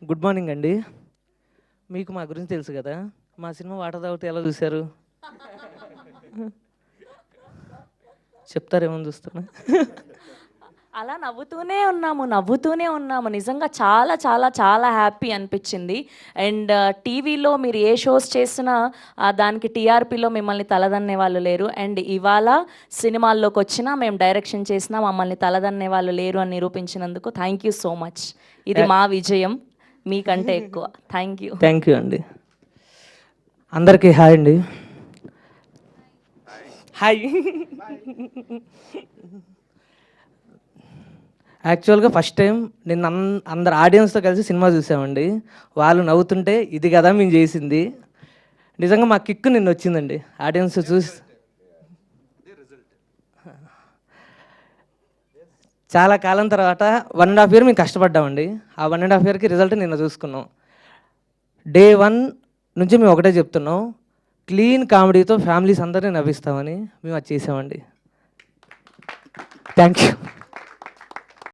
Good morning అండి. మీకు మా గురించి తెలుసు కదా. మా సినిమా వాటర్ తాగితే ఎలా చూశారు? చెప్తారేమని చూస్తున్నా. అలా నవ్వుతూనే ఉన్నాము. నిజంగా చాలా చాలా చాలా హ్యాపీ అనిపించింది. అండ్ టీవీలో మీరు ఏ షోస్ చేసినా దానికి టీఆర్పీలో మిమ్మల్ని తలదన్నే వాళ్ళు లేరు. అండ్ ఇవాళ సినిమాల్లోకి వచ్చినా మేము డైరెక్షన్ చేసినా మమ్మల్ని తలదన్నే వాళ్ళు లేరు అని నిరూపించినందుకు థ్యాంక్ యూ సో మచ్. ఇది మా విజయం మీకంటే ఎక్కువ. Thank you. థ్యాంక్ యూ అండి. అందరికీ హాయ్ అండి. హాయ్. యాక్చువల్గా ఫస్ట్ టైం నిన్న అందరు ఆడియన్స్తో కలిసి సినిమా చూసామండి. వాళ్ళు నవ్వుతుంటే ఇది కదా మేము చేసింది. నిజంగా మా కిక్ నిన్న వచ్చిందండి ఆడియన్స్ చూసి. చాలా కాలం తర్వాత 1.5 year మేము కష్టపడ్డామండి. ఆ 1.5 yearకి రిజల్ట్ నిన్న చూసుకున్నాం. డే 1 నుంచి మేము ఒకటే చెప్తున్నాం, క్లీన్ కామెడీతో ఫ్యామిలీస్ అందరినీ నవ్విస్తామని మేము అది చేసామండి. Thank you.